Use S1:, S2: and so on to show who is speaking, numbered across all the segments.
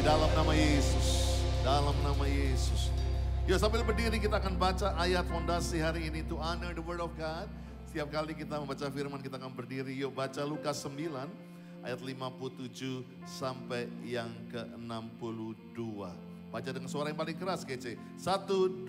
S1: dalam nama Yesus. Dalam nama Yesus. Ya, sambil berdiri kita akan baca ayat fondasi hari ini, to honor the word of God. Setiap kali kita membaca firman kita akan berdiri. Yuk baca Lukas 9 ayat 57 sampai yang ke-62. Baca dengan suara yang paling keras kece. 1, 2,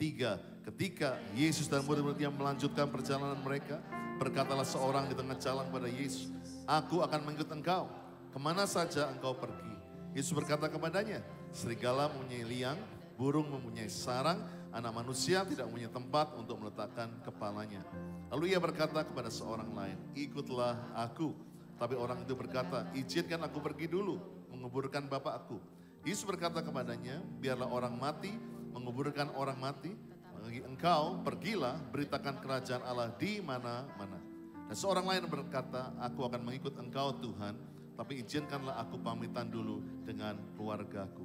S1: 3. Ketika Yesus dan murid-muridnya melanjutkan perjalanan mereka, berkatalah seorang di tengah jalan pada Yesus, "Aku akan mengikut engkau, kemana saja engkau pergi." Yesus berkata kepadanya, "Serigala mempunyai liang, burung mempunyai sarang, anak manusia tidak mempunyai tempat untuk meletakkan kepalanya." Lalu ia berkata kepada seorang lain, "Ikutlah aku." Tapi orang itu berkata, "Izinkan aku pergi dulu, menguburkan bapakku." Yesus berkata kepadanya, "Biarlah orang mati menguburkan orang mati. Bagi engkau, pergilah, beritakan kerajaan Allah di mana-mana." Dan seorang lain berkata, "Aku akan mengikut engkau Tuhan, tapi izinkanlah aku pamitan dulu dengan keluargaku."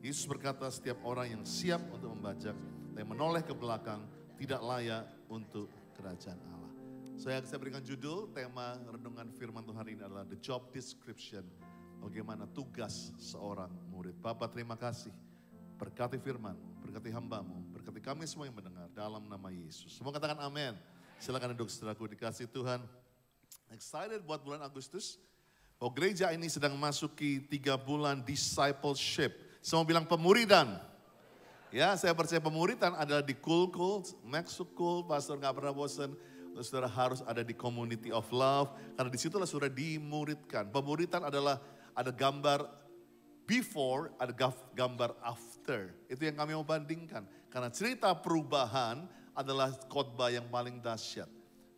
S1: Yesus berkata, setiap orang yang siap untuk membajak dan menoleh ke belakang tidak layak untuk kerajaan Allah. Saya berikan judul, tema renungan firman Tuhan hari ini adalah The Job Description. Bagaimana tugas seorang murid. Bapak terima kasih, berkati firman, berkati hamba-Mu, berkati kami semua yang mendengar dalam nama Yesus. Semua katakan amin. Silakan duduk saudaraku, dikasih Tuhan. Excited buat bulan Agustus. Oh, gereja ini sedang masuki 3 bulan discipleship. Semua bilang pemuridan. Ya, saya percaya pemuridan adalah di Cool, Maxukul, pastor gak pernah bosan. Saudara harus ada di community of love. Karena disitulah saudara dimuridkan. Pemuridan adalah ada gambar before, ada gambar after. Itu yang kami mau bandingkan. Karena cerita perubahan adalah khotbah yang paling dahsyat.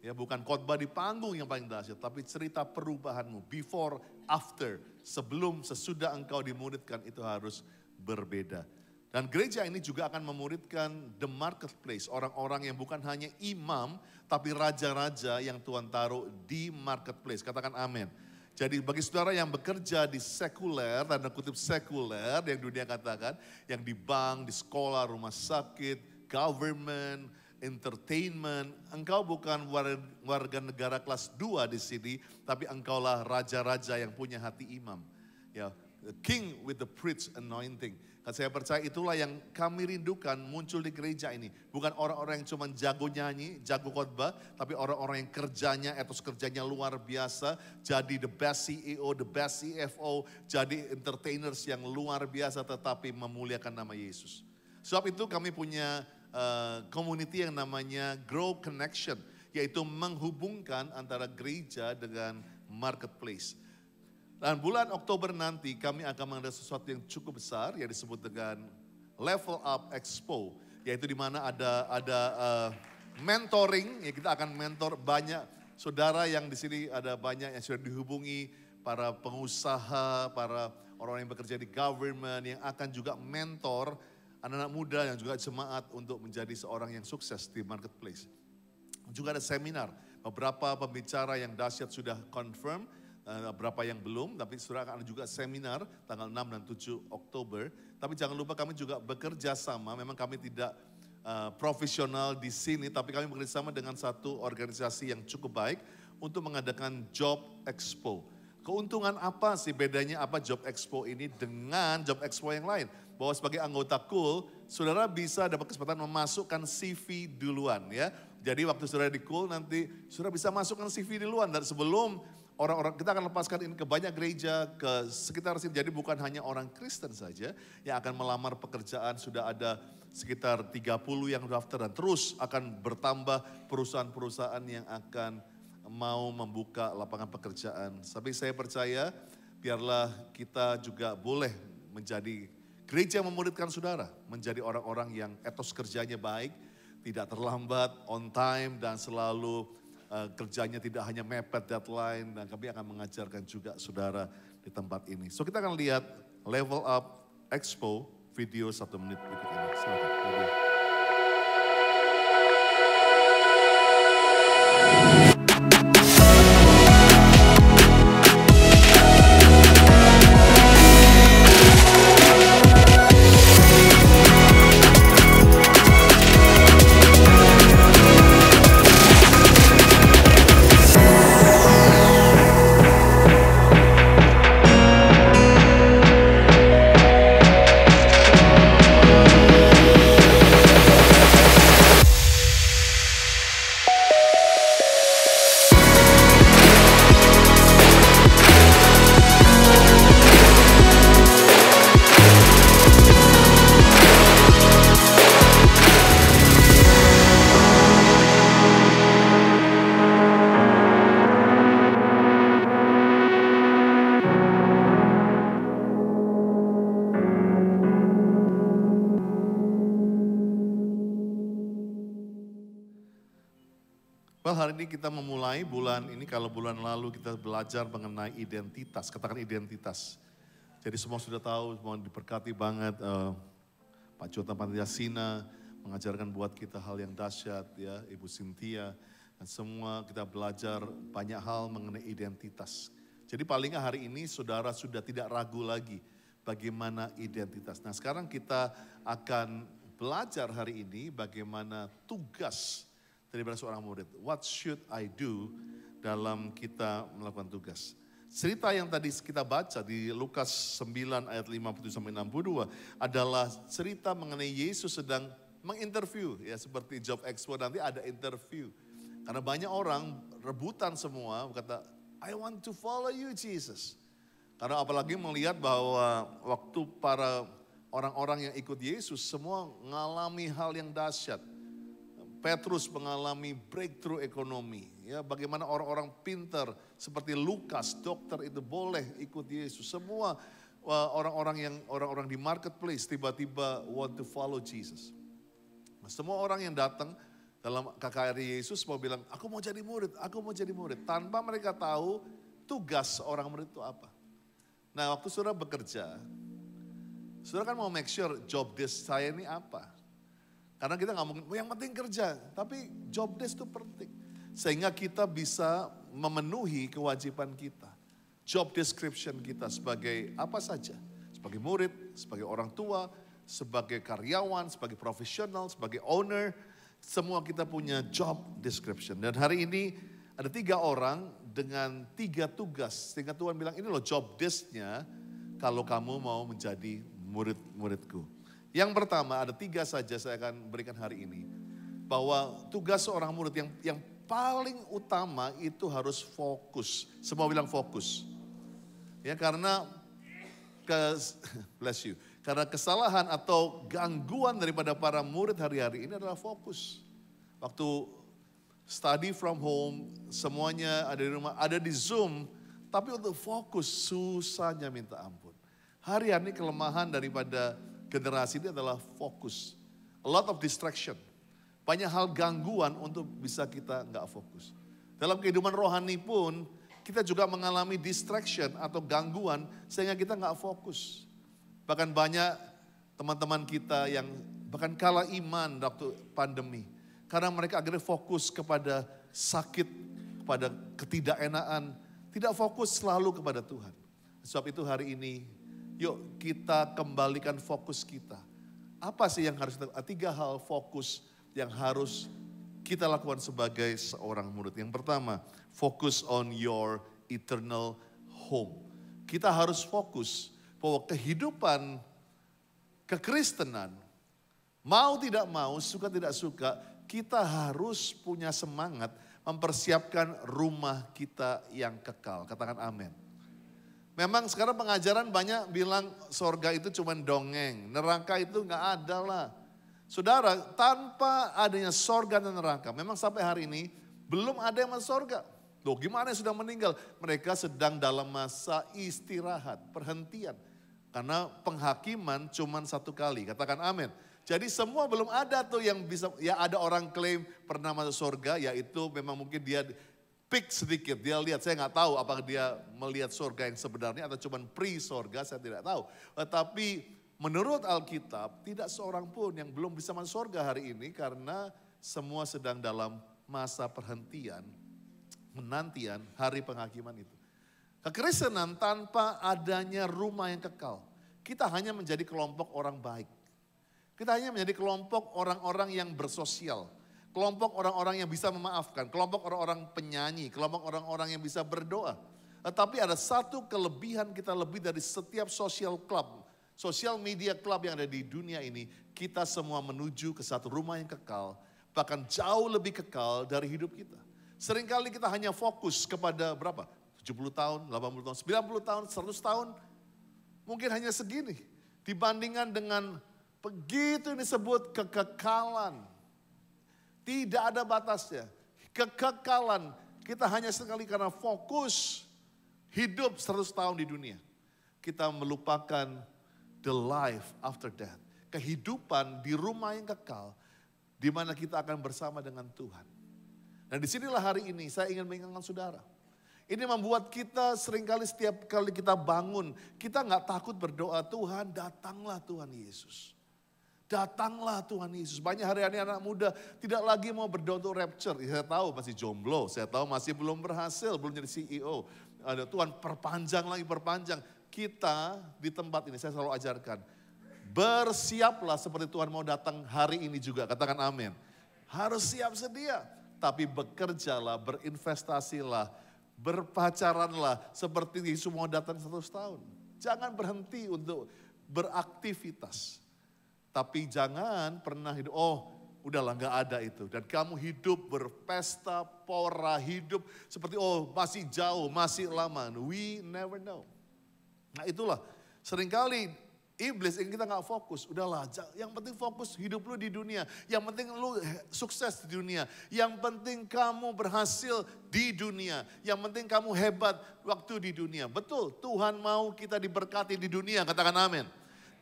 S1: Ya, bukan khotbah di panggung yang paling dahsyat, tapi cerita perubahanmu before, after, sebelum, sesudah engkau dimuridkan itu harus berbeda. Dan gereja ini juga akan memuridkan the marketplace, orang-orang yang bukan hanya imam, tapi raja-raja yang Tuhan taruh di marketplace. Katakan amin. Jadi bagi saudara yang bekerja di sekuler, tanda kutip sekuler, yang dunia katakan, yang di bank, di sekolah, rumah sakit, government, entertainment, engkau bukan warga negara kelas 2 di sini, tapi engkaulah raja-raja yang punya hati imam. Ya, the king with the priest anointing. Saya percaya itulah yang kami rindukan muncul di gereja ini. Bukan orang-orang yang cuma jago nyanyi, jago khotbah, tapi orang-orang yang kerjanya, etos kerjanya luar biasa. Jadi the best CEO, the best CFO, jadi entertainers yang luar biasa tetapi memuliakan nama Yesus. Sebab itu kami punya community yang namanya Grow Connection, yaitu menghubungkan antara gereja dengan marketplace. Dan bulan Oktober nanti kami akan mengadakan sesuatu yang cukup besar yang disebut dengan Level Up Expo, yaitu di mana ada mentoring, ya kita akan mentor banyak saudara yang di sini ada banyak yang sudah dihubungi, para pengusaha, para orang yang bekerja di government yang akan juga mentor anak-anak muda yang juga jemaat untuk menjadi seorang yang sukses di marketplace. Juga ada seminar, beberapa pembicara yang dahsyat sudah confirm, berapa yang belum, tapi saudara akan juga seminar tanggal 6 dan 7 Oktober. Tapi jangan lupa kami juga bekerja sama, memang kami tidak profesional di sini, tapi kami bekerja sama dengan satu organisasi yang cukup baik untuk mengadakan Job Expo. Keuntungan apa sih, bedanya apa Job Expo ini dengan Job Expo yang lain? Bahwa sebagai anggota Cool, saudara bisa dapat kesempatan memasukkan CV duluan ya. Jadi waktu saudara di Cool nanti, saudara bisa masukkan CV duluan dan sebelum orang-orang, kita akan lepaskan ini ke banyak gereja, ke sekitar sini. Jadi bukan hanya orang Kristen saja yang akan melamar pekerjaan, sudah ada sekitar 30 yang daftar dan terus akan bertambah perusahaan-perusahaan yang akan mau membuka lapangan pekerjaan. Tapi saya percaya biarlah kita juga boleh menjadi gereja yang memuridkan saudara, menjadi orang-orang yang etos kerjanya baik, tidak terlambat, on time dan selalu kerjanya tidak hanya mepet deadline, dan kami akan mengajarkan juga saudara di tempat ini. So kita akan lihat Level Up Expo video 1 menit berikut ini. Silakan. Saudara, hari ini kita memulai bulan ini, kalau bulan lalu kita belajar mengenai identitas, katakan identitas. Jadi semua sudah tahu, semua diberkati banget. Pak Jota Pantiasina mengajarkan buat kita hal yang dahsyat, ya, Ibu Cynthia. Dan semua kita belajar banyak hal mengenai identitas. Jadi paling nggak hari ini saudara sudah tidak ragu lagi bagaimana identitas. Nah sekarang kita akan belajar hari ini bagaimana tugas daripada seorang murid. What should I do dalam kita melakukan tugas. Cerita yang tadi kita baca di Lukas 9 ayat 57-62 adalah cerita mengenai Yesus sedang menginterview. Ya seperti Job Expo nanti ada interview. Karena banyak orang rebutan semua berkata, I want to follow you Jesus. Karena apalagi melihat bahwa waktu para orang-orang yang ikut Yesus semua mengalami hal yang dahsyat. Petrus mengalami breakthrough ekonomi. Ya, bagaimana orang-orang pintar seperti Lukas, dokter itu boleh ikut Yesus. Semua orang-orang di marketplace tiba-tiba want to follow Jesus. Nah, semua orang yang datang dalam KKR Yesus mau bilang, aku mau jadi murid, aku mau jadi murid. Tanpa mereka tahu tugas orang murid itu apa. Nah waktu saudara bekerja, saudara kan mau make sure job desk saya ini apa. Karena kita nggak mungkin, yang penting kerja. Tapi job desk itu penting. Sehingga kita bisa memenuhi kewajiban kita. Job description kita sebagai apa saja. Sebagai murid, sebagai orang tua, sebagai karyawan, sebagai profesional, sebagai owner. Semua kita punya job description. Dan hari ini ada 3 orang dengan 3 tugas. Sehingga Tuhan bilang ini loh job desk-nya kalau kamu mau menjadi murid-muridku. Yang pertama ada 3 saja saya akan berikan hari ini. Bahwa tugas seorang murid yang paling utama itu harus fokus. Semua bilang fokus. Ya karena, bless you. Karena kesalahan atau gangguan daripada para murid hari-hari ini adalah fokus. Waktu study from home, semuanya ada di rumah, ada di Zoom. Tapi untuk fokus susahnya minta ampun. Hari-hari ini kelemahan daripada generasi ini adalah fokus. A lot of distraction. Banyak hal gangguan untuk bisa kita nggak fokus. Dalam kehidupan rohani pun kita juga mengalami distraction atau gangguan sehingga kita nggak fokus. Bahkan banyak teman-teman kita yang bahkan kalah iman waktu pandemi. Karena mereka akhirnya fokus kepada sakit, kepada ketidakenaan. Tidak fokus selalu kepada Tuhan. Sebab itu hari ini yuk kita kembalikan fokus kita. Apa sih yang harus kita, 3 hal fokus yang harus kita lakukan sebagai seorang murid. Yang pertama, focus on your eternal home. Kita harus fokus bahwa kehidupan kekristenan, mau tidak mau, suka tidak suka, kita harus punya semangat mempersiapkan rumah kita yang kekal. Katakan amin. Memang sekarang pengajaran banyak bilang sorga itu cuma dongeng. Neraka itu nggak ada lah. Saudara, tanpa adanya sorga dan neraka, memang sampai hari ini belum ada yang masuk sorga. Loh gimana yang sudah meninggal? Mereka sedang dalam masa istirahat, perhentian. Karena penghakiman cuma 1 kali, katakan amin. Jadi semua belum ada tuh yang bisa, ya ada orang klaim pernah masuk sorga, yaitu memang mungkin dia peek sedikit, dia lihat, saya nggak tahu apakah dia melihat surga yang sebenarnya atau cuma pre-surga, saya tidak tahu. Tetapi menurut Alkitab, tidak seorang pun yang belum bisa masuk surga hari ini karena semua sedang dalam masa perhentian, menantian hari penghakiman itu. Kekristenan tanpa adanya rumah yang kekal, kita hanya menjadi kelompok orang baik. Kita hanya menjadi kelompok orang-orang yang bersosial. Kelompok orang-orang yang bisa memaafkan, kelompok orang-orang penyanyi, kelompok orang-orang yang bisa berdoa. Tetapi ada satu kelebihan kita lebih dari setiap social club, social media club yang ada di dunia ini. Kita semua menuju ke satu rumah yang kekal, bahkan jauh lebih kekal dari hidup kita. Seringkali kita hanya fokus kepada berapa? 70 tahun, 80 tahun, 90 tahun, 100 tahun. Mungkin hanya segini. Dibandingkan dengan begitu disebut kekekalan. Tidak ada batasnya. Kekekalan. Kita hanya sekali karena fokus hidup 100 tahun di dunia. Kita melupakan the life after death. Kehidupan di rumah yang kekal. Di mana kita akan bersama dengan Tuhan. Dan disinilah hari ini saya ingin mengingatkan saudara. Ini membuat kita seringkali setiap kali kita bangun, kita nggak takut berdoa, Tuhan datanglah Tuhan Yesus. Datanglah Tuhan Yesus. Banyak hari-hari anak muda tidak lagi mau berdoa untuk rapture. Saya tahu masih jomblo, saya tahu masih belum berhasil, belum jadi CEO. Ada Tuhan perpanjang lagi, perpanjang. Kita di tempat ini, saya selalu ajarkan. Bersiaplah seperti Tuhan mau datang hari ini juga, katakan amin. Harus siap sedia, tapi bekerjalah, berinvestasilah, berpacaranlah seperti Yesus mau datang 100 tahun. Jangan berhenti untuk beraktivitas. Tapi jangan pernah hidup, udahlah gak ada itu. Dan kamu hidup berpesta, pora, hidup seperti masih jauh, masih lama. We never know. Nah itulah seringkali iblis ingin kita gak fokus. Udahlah, yang penting fokus hidup lu di dunia. Yang penting lu sukses di dunia. Yang penting kamu berhasil di dunia. Yang penting kamu hebat waktu di dunia. Betul, Tuhan mau kita diberkati di dunia, katakan amin.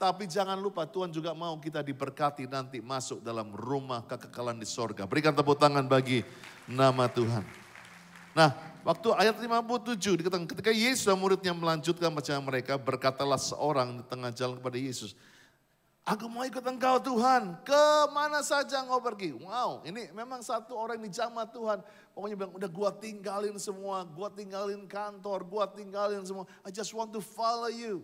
S1: Tapi jangan lupa Tuhan juga mau kita diberkati nanti masuk dalam rumah kekekalan di sorga. Berikan tepuk tangan bagi nama Tuhan. Nah, waktu ayat 57 dikatakan ketika Yesus dan muridnya melanjutkan perjalanan mereka, berkatalah seorang di tengah jalan kepada Yesus, aku mau ikut engkau Tuhan, kemana saja engkau pergi. Wow, ini memang satu orang yang dijamah Tuhan. Pokoknya bilang, udah gua tinggalin semua, gua tinggalin kantor, gua tinggalin semua. I just want to follow you.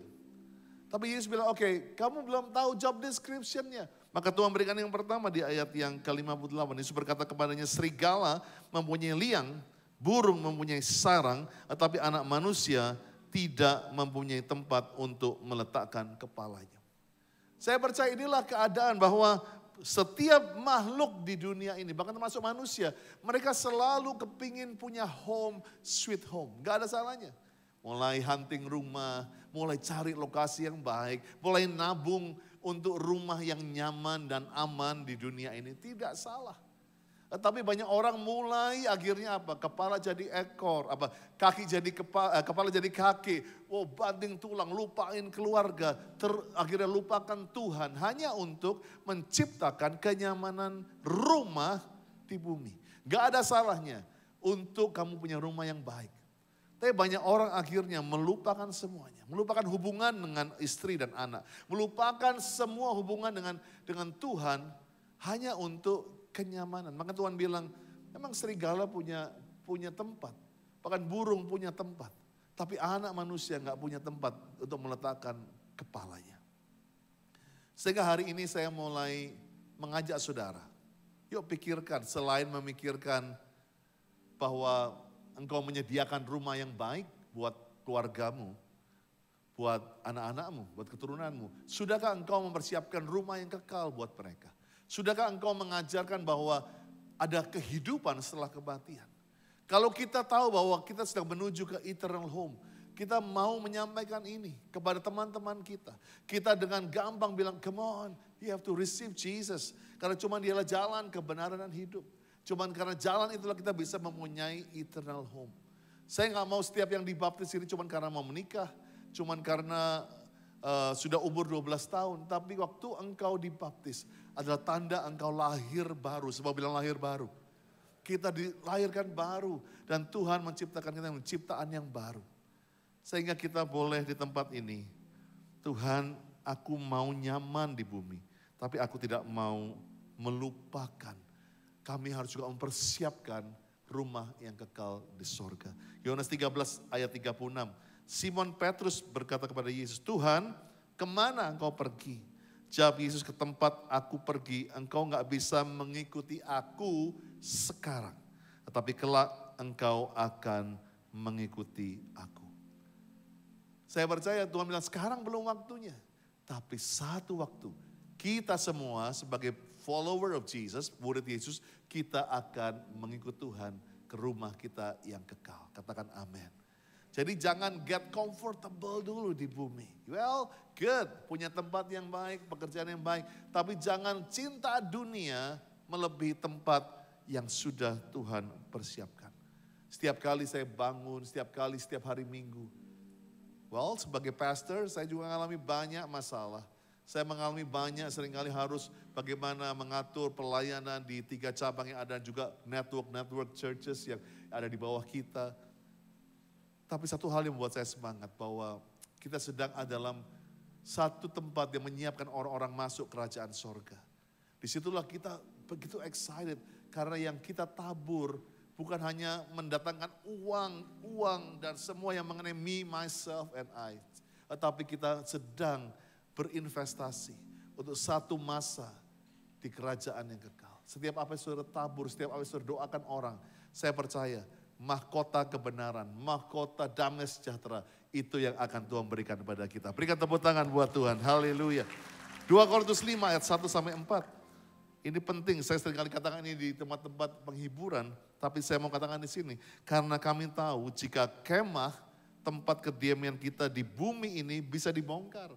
S1: Tapi Yesus bilang, oke, kamu belum tahu job description-nya. Maka Tuhan berikan yang pertama di ayat yang ke-58. Yesus berkata kepadanya, serigala mempunyai liang, burung mempunyai sarang, tetapi anak manusia tidak mempunyai tempat untuk meletakkan kepalanya. Saya percaya inilah keadaan bahwa setiap makhluk di dunia ini, bahkan termasuk manusia, mereka selalu kepingin punya home, sweet home. Gak ada salahnya. Mulai hunting rumah, mulai cari lokasi yang baik, mulai nabung untuk rumah yang nyaman dan aman di dunia ini. Tidak salah. Tapi banyak orang mulai akhirnya apa? Kepala jadi ekor, kaki jadi kepala jadi kaki. Banting tulang, lupain keluarga, akhirnya lupakan Tuhan hanya untuk menciptakan kenyamanan rumah di bumi. Gak ada salahnya untuk kamu punya rumah yang baik. Tapi banyak orang akhirnya melupakan semuanya. Melupakan hubungan dengan istri dan anak. Melupakan semua hubungan dengan Tuhan hanya untuk kenyamanan. Maka Tuhan bilang, memang serigala punya tempat. Bahkan burung punya tempat. Tapi anak manusia gak punya tempat untuk meletakkan kepalanya. Sehingga hari ini saya mulai mengajak saudara. Yuk pikirkan, selain memikirkan bahwa engkau menyediakan rumah yang baik buat keluargamu, buat anak-anakmu, buat keturunanmu. Sudahkah engkau mempersiapkan rumah yang kekal buat mereka? Sudahkah engkau mengajarkan bahwa ada kehidupan setelah kematian? Kalau kita tahu bahwa kita sedang menuju ke eternal home, kita mau menyampaikan ini kepada teman-teman kita. Kita dengan gampang bilang, come on, you have to receive Jesus. Karena cuma dialah jalan, kebenaran dan hidup. Cuman karena jalan itulah kita bisa mempunyai eternal home. Saya gak mau setiap yang dibaptis ini cuman karena mau menikah. Cuman karena sudah umur 12 tahun. Tapi waktu engkau dibaptis adalah tanda engkau lahir baru. Sebab bilang lahir baru. Kita dilahirkan baru. Dan Tuhan menciptakan kita dengan ciptaan yang baru. Sehingga kita boleh di tempat ini. Tuhan, aku mau nyaman di bumi. Tapi aku tidak mau melupakan. Kami harus juga mempersiapkan rumah yang kekal di sorga. Yohanes 13 ayat 36. Simon Petrus berkata kepada Yesus, Tuhan, kemana engkau pergi? Jawab Yesus, ke tempat aku pergi, engkau gak bisa mengikuti aku sekarang. Tetapi kelak engkau akan mengikuti aku. Saya percaya Tuhan bilang sekarang belum waktunya. Tapi satu waktu kita semua sebagai follower of Jesus, murid Yesus, kita akan mengikut Tuhan ke rumah kita yang kekal. Katakan amin. Jadi jangan get comfortable dulu di bumi. Well, good, punya tempat yang baik, pekerjaan yang baik. Tapi jangan cinta dunia melebihi tempat yang sudah Tuhan persiapkan. Setiap kali saya bangun, setiap hari Minggu. Well, sebagai pastor saya juga mengalami banyak masalah. Saya mengalami banyak, seringkali harus bagaimana mengatur pelayanan di 3 cabang yang ada, juga network churches yang ada di bawah kita. Tapi satu hal yang membuat saya semangat bahwa kita sedang ada dalam satu tempat yang menyiapkan orang-orang masuk kerajaan sorga. Disitulah kita begitu excited karena yang kita tabur bukan hanya mendatangkan uang dan semua yang mengenai me, myself, and I. Tetapi kita sedang berinvestasi untuk satu masa di kerajaan yang kekal. Setiap apa yang saudara tabur, setiap apa yang saudara doakan orang, saya percaya mahkota kebenaran, mahkota damai sejahtera, itu yang akan Tuhan berikan kepada kita. Berikan tepuk tangan buat Tuhan, haleluya. 2 Korintus 5 ayat 1-4. Ini penting, saya seringkali katakan ini di tempat-tempat penghiburan, tapi saya mau katakan di sini. Karena kami tahu jika kemah, tempat kediaman kita di bumi ini bisa dibongkar.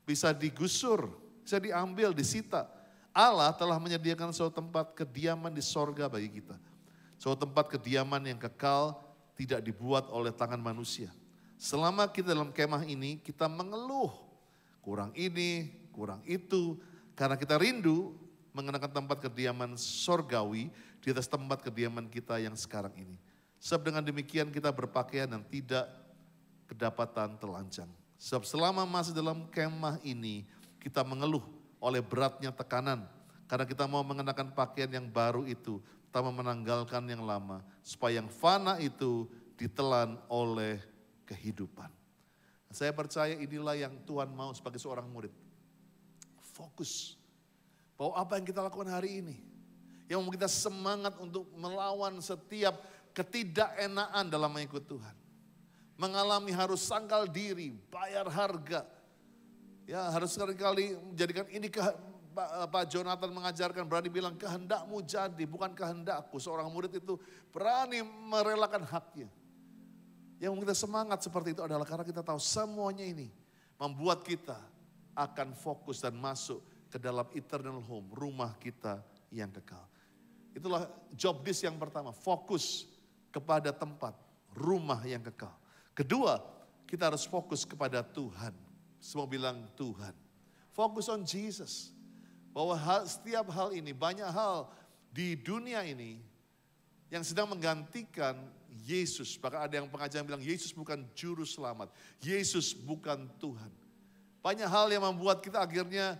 S1: Bisa digusur, bisa diambil, disita. Allah telah menyediakan suatu tempat kediaman di sorga bagi kita. Suatu tempat kediaman yang kekal tidak dibuat oleh tangan manusia. Selama kita dalam kemah ini, kita mengeluh. Kurang ini, kurang itu. Karena kita rindu mengenakan tempat kediaman sorgawi di atas tempat kediaman kita yang sekarang ini. Sebab dengan demikian kita berpakaian yang tidak kedapatan telanjang. Sebab selama masih dalam kemah ini, kita mengeluh oleh beratnya tekanan. Karena kita mau mengenakan pakaian yang baru itu, tanpa menanggalkan yang lama. Supaya yang fana itu ditelan oleh kehidupan. Saya percaya inilah yang Tuhan mau sebagai seorang murid. Fokus. Bahwa apa yang kita lakukan hari ini, yang membuat kita semangat untuk melawan setiap ketidakenaan dalam mengikut Tuhan. Mengalami harus sangkal diri, bayar harga. Ya, harus sekali-kali menjadikan ini Pak Jonathan mengajarkan, berani bilang kehendakmu jadi, bukan kehendakku. Seorang murid itu berani merelakan haknya. Yang membuat kita semangat seperti itu adalah karena kita tahu semuanya ini membuat kita akan fokus dan masuk ke dalam eternal home, rumah kita yang kekal. Itulah job desk yang pertama, fokus kepada tempat, rumah yang kekal. Kedua, kita harus fokus kepada Tuhan. Semua bilang Tuhan. Fokus on Jesus. Bahwa setiap hal ini, banyak hal di dunia ini yang sedang menggantikan Yesus. Bahkan ada yang pengajaran bilang Yesus bukan juru selamat. Yesus bukan Tuhan. Banyak hal yang membuat kita akhirnya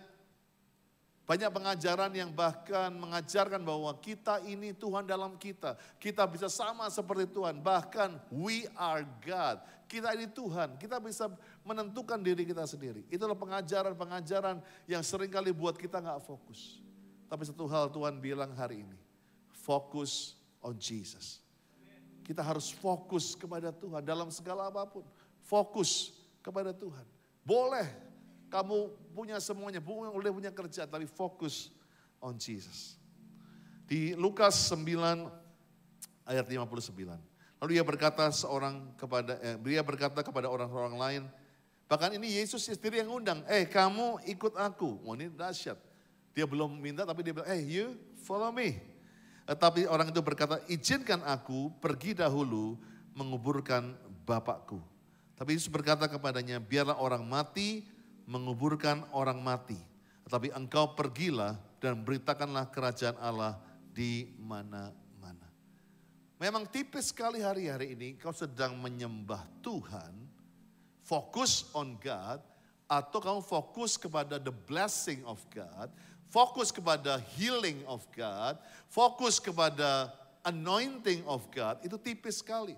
S1: banyak pengajaran yang bahkan mengajarkan bahwa kita ini Tuhan dalam kita. Kita bisa sama seperti Tuhan. Bahkan we are God. Kita ini Tuhan. Kita bisa menentukan diri kita sendiri. Itulah pengajaran-pengajaran yang seringkali buat kita gak fokus. Tapi satu hal Tuhan bilang hari ini. Fokus on Jesus. Kita harus fokus kepada Tuhan dalam segala apapun. Fokus kepada Tuhan. Boleh kamu punya semuanya, boleh punya kerja, tapi fokus on Jesus. Di Lukas 9 ayat 59. Lalu dia berkata kepada orang-orang lain, bahkan ini Yesus sendiri yang undang, kamu ikut aku. Wah, ini dahsyat. Dia belum minta tapi dia bilang, you follow me. Tapi orang itu berkata, izinkan aku pergi dahulu menguburkan Bapakku. Tapi Yesus berkata kepadanya, biarlah orang mati menguburkan orang mati. Tetapi engkau pergilah dan beritakanlah kerajaan Allah di mana-mana. Memang tipis sekali hari-hari ini kau sedang menyembah Tuhan, fokus on God, atau kamu fokus kepada the blessing of God, fokus kepada healing of God, fokus kepada anointing of God, itu tipis sekali.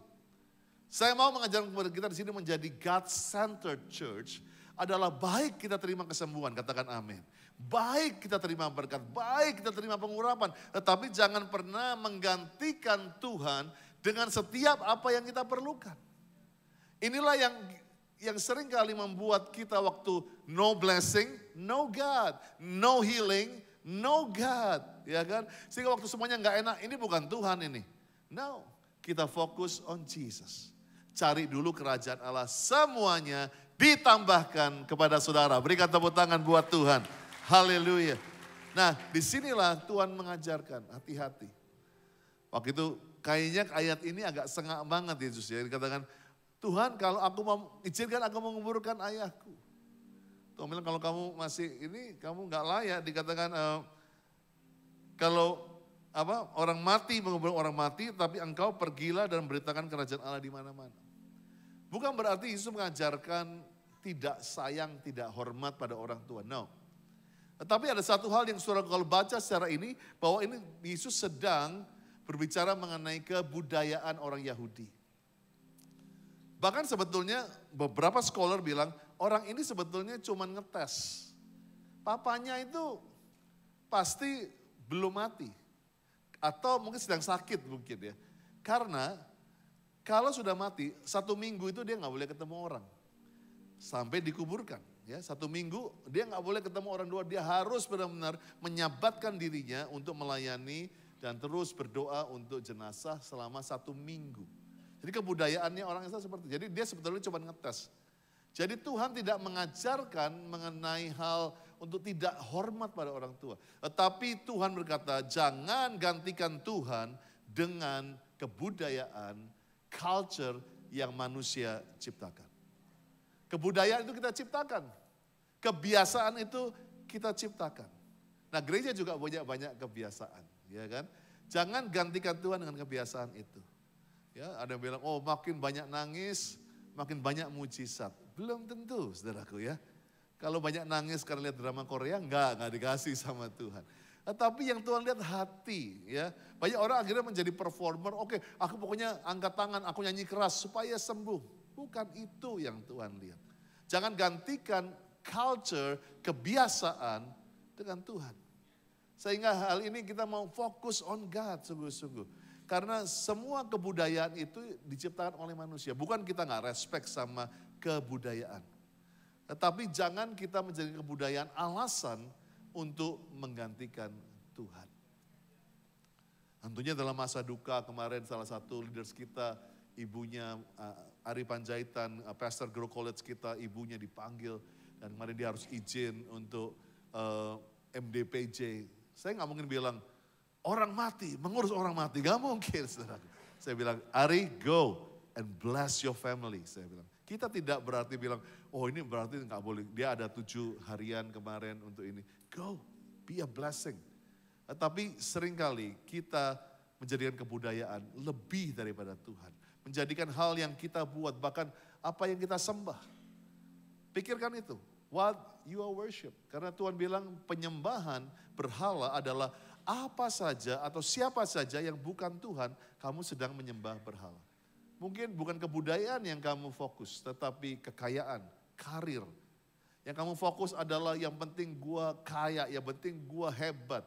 S1: Saya mau mengajarkan kepada kita di sini menjadi God-centered church, adalah baik kita terima kesembuhan, katakan amin. Baik kita terima berkat, baik kita terima pengurapan. Tetapi jangan pernah menggantikan Tuhan dengan setiap apa yang kita perlukan. Inilah yang sering kali membuat kita waktu no blessing, no God. No healing, no God. Ya kan? Sehingga waktu semuanya gak enak, ini bukan Tuhan ini. No, kita fokus on Jesus. Cari dulu kerajaan Allah, semuanya ditambahkan kepada saudara. Berikan tepuk tangan buat Tuhan. Haleluya. Nah, disinilah Tuhan mengajarkan, hati-hati. Waktu itu kayaknya ayat ini agak sengak banget Yesus ya. Dikatakan, Tuhan kalau aku mau izinkan aku menguburkan ayahku. Tuhan bilang kalau kamu masih ini, kamu nggak layak dikatakan kalau orang mati menguburkan orang mati, tapi engkau pergilah dan beritakan kerajaan Allah di mana-mana. Bukan berarti Yesus mengajarkan tidak sayang, tidak hormat pada orang tua. No. Tetapi ada satu hal yang saudara kalau baca secara ini, bahwa ini Yesus sedang berbicara mengenai kebudayaan orang Yahudi. Bahkan sebetulnya beberapa scholar bilang orang ini sebetulnya cuma ngetes. Papanya itu pasti belum mati. Atau mungkin sedang sakit mungkin ya. Karena kalau sudah mati 1 minggu itu dia nggak boleh ketemu orang. Sampai dikuburkan. Ya, 1 minggu dia nggak boleh ketemu orang dua. Dia harus benar-benar menyabatkan dirinya untuk melayani dan terus berdoa untuk jenazah selama 1 minggu. Jadi kebudayaannya orang Israel seperti itu. Jadi dia sebetulnya cuma ngetes. Jadi Tuhan tidak mengajarkan mengenai hal untuk tidak hormat pada orang tua. Tetapi Tuhan berkata jangan gantikan Tuhan dengan kebudayaan, culture yang manusia ciptakan. Kebudayaan itu kita ciptakan. Kebiasaan itu kita ciptakan. Nah gereja juga punya banyak kebiasaan. Ya kan? Jangan gantikan Tuhan dengan kebiasaan itu. Ya, ada yang bilang, oh makin banyak nangis, makin banyak mujizat. Belum tentu, saudaraku ya. Kalau banyak nangis karena lihat drama Korea, enggak dikasih sama Tuhan. Tapi yang Tuhan lihat hati, ya. Banyak orang akhirnya menjadi performer, oke, aku pokoknya angkat tangan, aku nyanyi keras supaya sembuh. Bukan itu yang Tuhan lihat. Jangan gantikan culture, kebiasaan dengan Tuhan. Sehingga hal ini kita mau fokus on God sungguh-sungguh. Karena semua kebudayaan itu diciptakan oleh manusia. Bukan kita gak respect sama kebudayaan. Tetapi jangan kita menjadi kebudayaan alasan untuk menggantikan Tuhan. Tentunya dalam masa duka kemarin salah satu leaders kita, ibunya Ari Panjaitan, Pastor Grow College kita, ibunya dipanggil. Dan kemarin dia harus izin untuk MDPJ. Saya gak mungkin bilang, orang mati, mengurus orang mati, gak mungkin saudara. Saya bilang, Ari go and bless your family. Saya bilang, kita tidak berarti bilang, oh ini berarti gak boleh. Dia ada 7 harian kemarin untuk ini. Go, be a blessing. Tapi seringkali kita menjadikan kebudayaan lebih daripada Tuhan. Menjadikan hal yang kita buat, bahkan apa yang kita sembah. Pikirkan itu, what you are worship. Karena Tuhan bilang penyembahan berhala adalah apa saja atau siapa saja yang bukan Tuhan, kamu sedang menyembah berhala. Mungkin bukan kebudayaan yang kamu fokus, tetapi kekayaan, karir. Yang kamu fokus adalah yang penting gua kaya, yang penting gua hebat.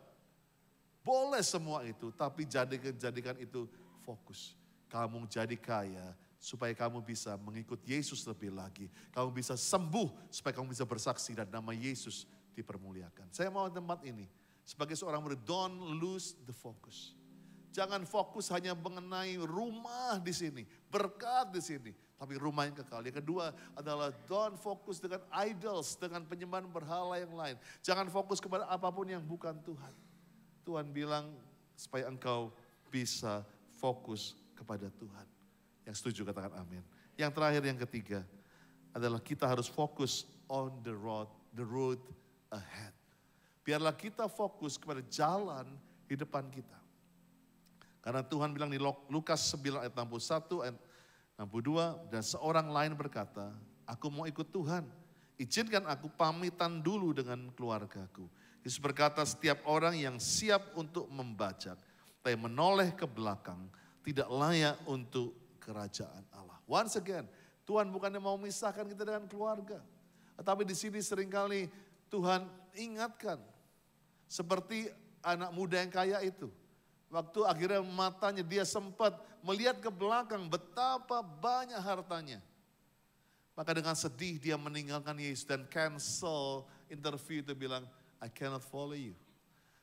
S1: Boleh semua itu, tapi jadikan itu fokus. Kamu jadi kaya supaya kamu bisa mengikut Yesus lebih lagi. Kamu bisa sembuh supaya kamu bisa bersaksi dan nama Yesus dipermuliakan. Saya mau tempat ini. Sebagai seorang murid, don't lose the focus. Jangan fokus hanya mengenai rumah di sini, berkat di sini, tapi rumah yang kekal. Yang kedua adalah don't fokus dengan idols, dengan penyembahan berhala yang lain. Jangan fokus kepada apapun yang bukan Tuhan. Tuhan bilang supaya engkau bisa fokus kepada Tuhan. Yang setuju katakan amin. Yang terakhir, yang ketiga adalah kita harus fokus on the road ahead. Biarlah kita fokus kepada jalan di depan kita. Karena Tuhan bilang di Lukas 9 ayat 61, ayat 62, dan seorang lain berkata, aku mau ikut Tuhan, izinkan aku pamitan dulu dengan keluargaku. Yesus berkata, setiap orang yang siap untuk membajak, tapi menoleh ke belakang, tidak layak untuk kerajaan Allah. Once again, Tuhan bukannya mau memisahkan kita dengan keluarga. Tapi di sini seringkali Tuhan ingatkan, seperti anak muda yang kaya itu. Waktu akhirnya matanya dia sempat melihat ke belakang betapa banyak hartanya. Maka dengan sedih dia meninggalkan Yesus dan cancel interview itu bilang, I cannot follow you.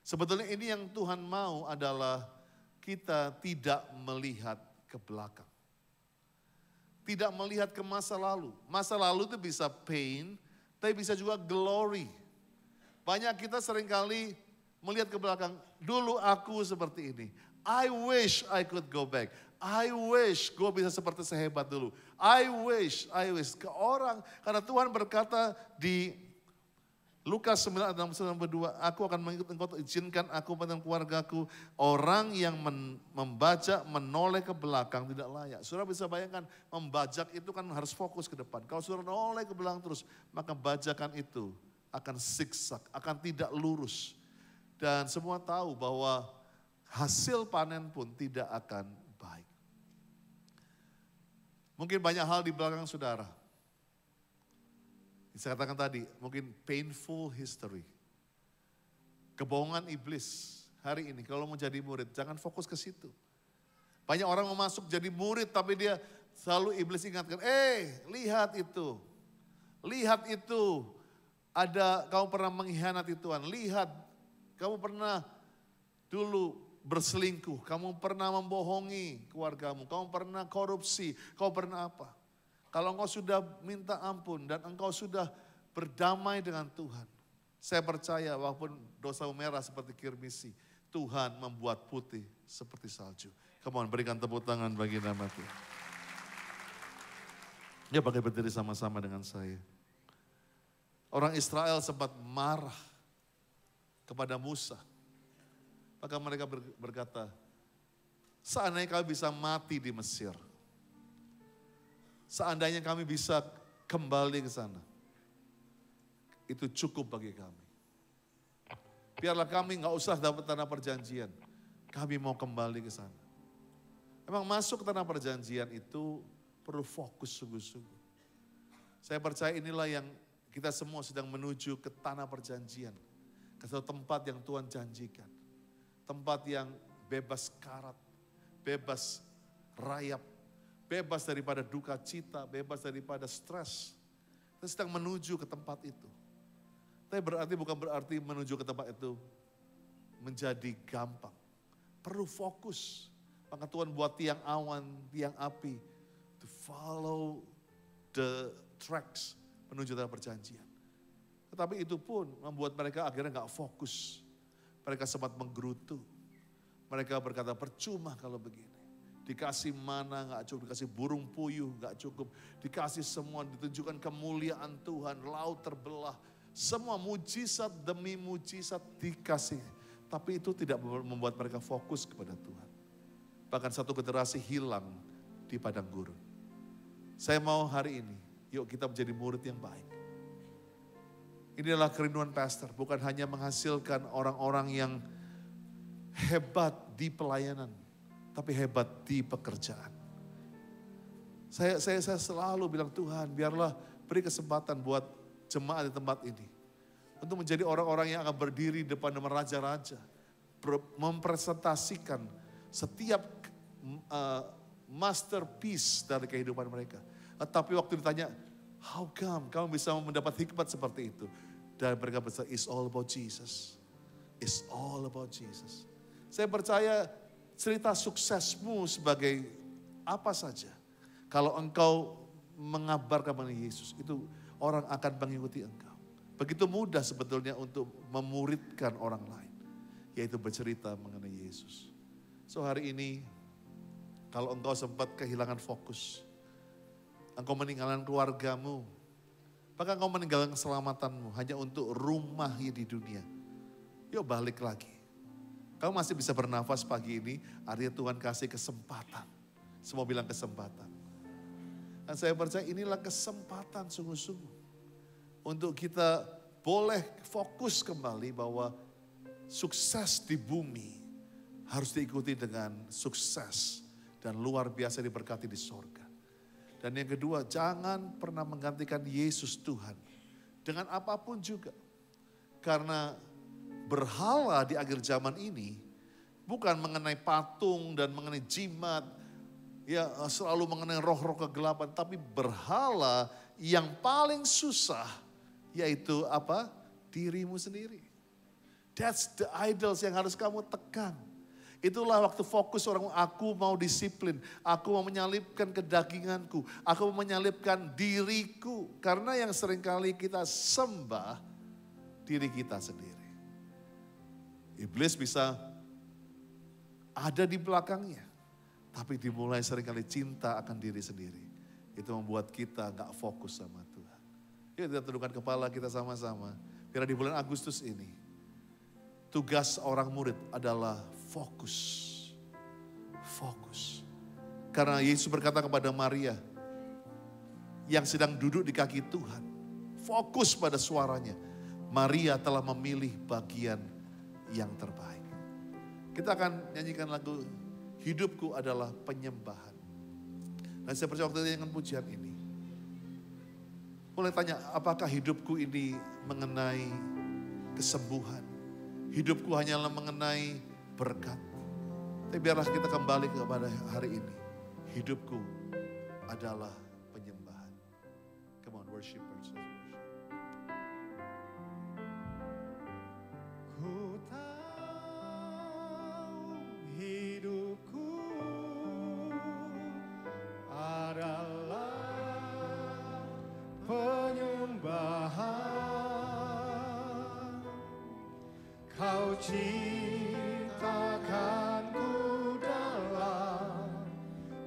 S1: Sebetulnya ini yang Tuhan mau adalah kita tidak melihat ke belakang. Tidak melihat ke masa lalu. Masa lalu itu bisa pain, tapi bisa juga glory. Banyak kita seringkali melihat ke belakang, dulu aku seperti ini. I wish I could go back. I wish gue bisa seperti sehebat dulu. I wish ke orang. Karena Tuhan berkata di Lukas 9:92, aku akan mengikut engkau, izinkan aku dan keluargaku. Orang yang membajak menoleh ke belakang tidak layak. Saudara bisa bayangkan, membajak itu kan harus fokus ke depan. Kalau saudara noleh ke belakang terus, maka bajakan itu akan zigzag, akan tidak lurus. Dan semua tahu bahwa hasil panen pun tidak akan baik. Mungkin banyak hal di belakang saudara. Saya katakan tadi, mungkin painful history. Kebohongan iblis hari ini, kalau mau jadi murid, jangan fokus ke situ. Banyak orang mau masuk jadi murid, tapi dia selalu iblis ingatkan, lihat itu. Lihat itu, kamu pernah mengkhianati Tuhan. Lihat, kamu pernah dulu berselingkuh, kamu pernah membohongi keluargamu, kamu pernah korupsi, kamu pernah apa. Kalau engkau sudah minta ampun dan engkau sudah berdamai dengan Tuhan. Saya percaya walaupun dosa merah seperti kirmisi, Tuhan membuat putih seperti salju. Come on, berikan tepuk tangan bagi nama Tuhan. Ya, pakai berdiri sama-sama dengan saya. Orang Israel sempat marah kepada Musa. Maka mereka berkata, seandainya kami bisa mati di Mesir. Seandainya kami bisa kembali ke sana. Itu cukup bagi kami. Biarlah kami gak usah dapat tanah perjanjian. Kami mau kembali ke sana. Memang masuk ke tanah perjanjian itu perlu fokus sungguh-sungguh. Saya percaya inilah yang kita semua sedang menuju ke tanah perjanjian. Ke satu tempat yang Tuhan janjikan. Tempat yang bebas karat, bebas rayap, bebas daripada duka cita, bebas daripada stres. Kita sedang menuju ke tempat itu. Tapi bukan berarti menuju ke tempat itu menjadi gampang. Perlu fokus. Maka Tuhan buat tiang awan, tiang api. To follow the tracks menuju tanah perjanjian. Tetapi itu pun membuat mereka akhirnya gak fokus. Mereka sempat menggerutu. Mereka berkata percuma kalau begini. Dikasih mana gak cukup, dikasih burung puyuh gak cukup. Dikasih semua, ditunjukkan kemuliaan Tuhan, laut terbelah. Semua mujizat demi mujizat dikasih. Tapi itu tidak membuat mereka fokus kepada Tuhan. Bahkan satu generasi hilang di padang gurun. Saya mau hari ini, yuk kita menjadi murid yang baik. Inilah kerinduan pastor, bukan hanya menghasilkan orang-orang yang hebat di pelayanan. Tapi hebat di pekerjaan. Saya selalu bilang Tuhan biarlah beri kesempatan buat jemaat di tempat ini. Untuk menjadi orang-orang yang akan berdiri di depan raja-raja. Mempresentasikan setiap masterpiece dari kehidupan mereka. Tapi waktu ditanya, how come kamu bisa mendapat hikmat seperti itu? Dan mereka berkata, it's all about Jesus. It's all about Jesus. Saya percaya cerita suksesmu sebagai apa saja. Kalau engkau mengabarkan mengenai Yesus, itu orang akan mengikuti engkau. Begitu mudah sebetulnya untuk memuridkan orang lain. Yaitu bercerita mengenai Yesus. So hari ini, kalau engkau sempat kehilangan fokus. Engkau meninggalkan keluargamu. Bahkan engkau meninggalkan keselamatanmu hanya untuk rumah di dunia. Yuk balik lagi. Kamu masih bisa bernafas pagi ini, artinya Tuhan kasih kesempatan. Semua bilang kesempatan. Dan saya percaya inilah kesempatan sungguh-sungguh. Untuk kita boleh fokus kembali bahwa sukses di bumi harus diikuti dengan sukses dan luar biasa diberkati di sorga. Dan yang kedua, jangan pernah menggantikan Yesus Tuhan dengan apapun juga. Karena berhala di akhir zaman ini bukan mengenai patung dan mengenai jimat, ya selalu mengenai roh-roh kegelapan, tapi berhala yang paling susah yaitu apa? Dirimu sendiri. That's the idols yang harus kamu tekan. Itulah waktu fokus orang, aku mau disiplin, aku mau menyalipkan kedaginganku, aku mau menyalipkan diriku. Karena yang seringkali kita sembah diri kita sendiri. Iblis bisa ada di belakangnya. Tapi dimulai seringkali cinta akan diri sendiri. Itu membuat kita gak fokus sama Tuhan. Yuk kita tundukkan kepala kita sama-sama. Biar di bulan Agustus ini, tugas orang murid adalah fokus. Fokus. Karena Yesus berkata kepada Maria, yang sedang duduk di kaki Tuhan, fokus pada suaranya. Maria telah memilih bagian yang terbaik. Kita akan nyanyikan lagu Hidupku Adalah Penyembahan. Dan saya percaya waktu dengan pujian ini, boleh tanya, apakah hidupku ini mengenai kesembuhan? Hidupku hanyalah mengenai berkat. Tapi biarlah kita kembali kepada hari ini. Hidupku adalah penyembahan. Come on, worshipers.
S2: Ku tahu hidupku adalah penyembahan. Kau ciptakanku dalam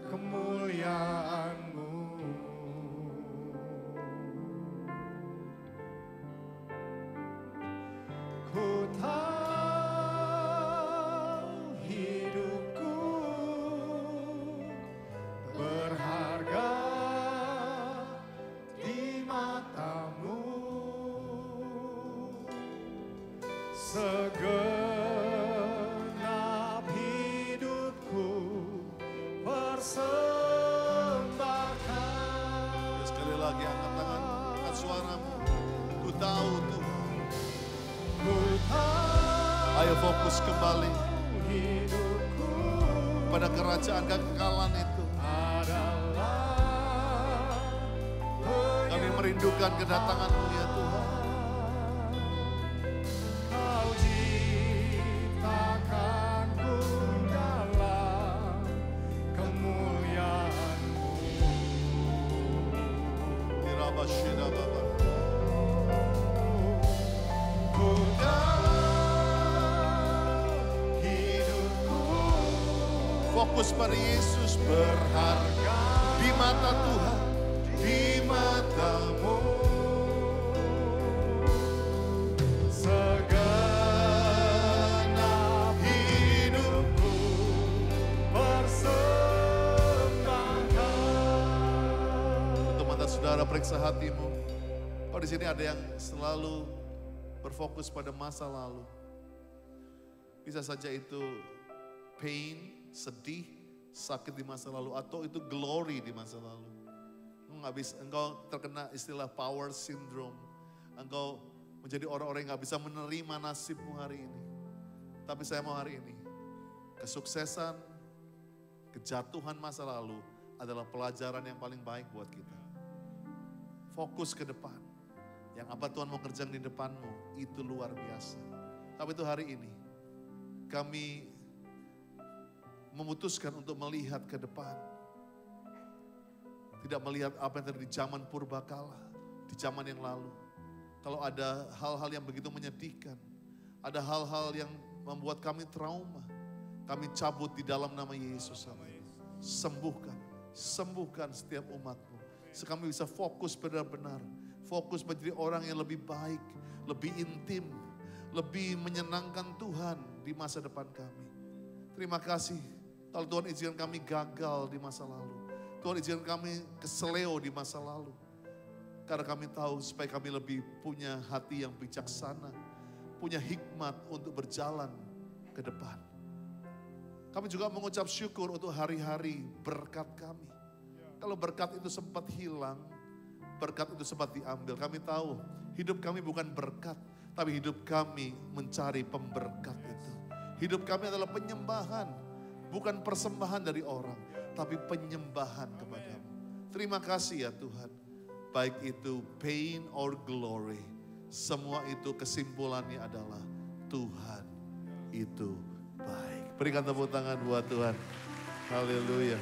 S2: kemuliaan-Mu. Ku tahu hidupku berharga di mata-Mu. Segenap hidupku persembahkan.
S1: Sekali lagi angkat tangan, angkat suaramu. Ku tahu Tuhan.
S2: Ku tahu
S1: Ayo fokus kembali
S2: hidupku
S1: pada kerajaan kekekalan itu.
S2: adalah
S1: Kami merindukan kedatangan-Mu ya Tuhan.
S2: Kau ciptakanku dalam kemuliaan-Mu.
S1: Dirabashida Baba.
S2: Ku tahu hidupku
S1: Fokus pada Yesus berharga di mata Tuhan, di mata-Mu.
S2: segenap hidupku persembahkan.
S1: Untuk mata saudara periksa hatimu. Oh di sini ada yang selalu berfokus pada masa lalu. Bisa saja itu pain, sedih, sakit di masa lalu, atau itu glory di masa lalu. Engkau terkena istilah power syndrome. Engkau menjadi orang-orang yang gak bisa menerima nasibmu hari ini. Tapi saya mau hari ini, kesuksesan, kejatuhan masa lalu adalah pelajaran yang paling baik buat kita. Fokus ke depan. Yang apa Tuhan mau kerjakan di depanmu, itu luar biasa. Tapi itu hari ini, kami memutuskan untuk melihat ke depan. Tidak melihat apa yang terjadi di zaman purbakala, di zaman yang lalu. Kalau ada hal-hal yang begitu menyedihkan, ada hal-hal yang membuat kami trauma, kami cabut di dalam nama Yesus. Sembuhkan, sembuhkan setiap umat-Mu. Kami bisa fokus benar-benar, fokus menjadi orang yang lebih baik, lebih intim, lebih menyenangkan Tuhan di masa depan kami. Terima kasih kalau Tuhan izinkan kami gagal di masa lalu. Tuhan izinkan kami keseleo di masa lalu. Karena kami tahu supaya kami lebih punya hati yang bijaksana, punya hikmat untuk berjalan ke depan. Kami juga mengucap syukur untuk hari-hari berkat kami. Kalau berkat itu sempat hilang, berkat itu sempat diambil. Kami tahu hidup kami bukan berkat, tapi hidup kami mencari pemberkat itu. Hidup kami adalah penyembahan, bukan persembahan dari orang, tapi penyembahan kepadamu. Terima kasih ya Tuhan. Baik itu pain or glory, semua itu kesimpulannya adalah Tuhan itu baik. Berikan tepuk tangan buat Tuhan. Haleluya.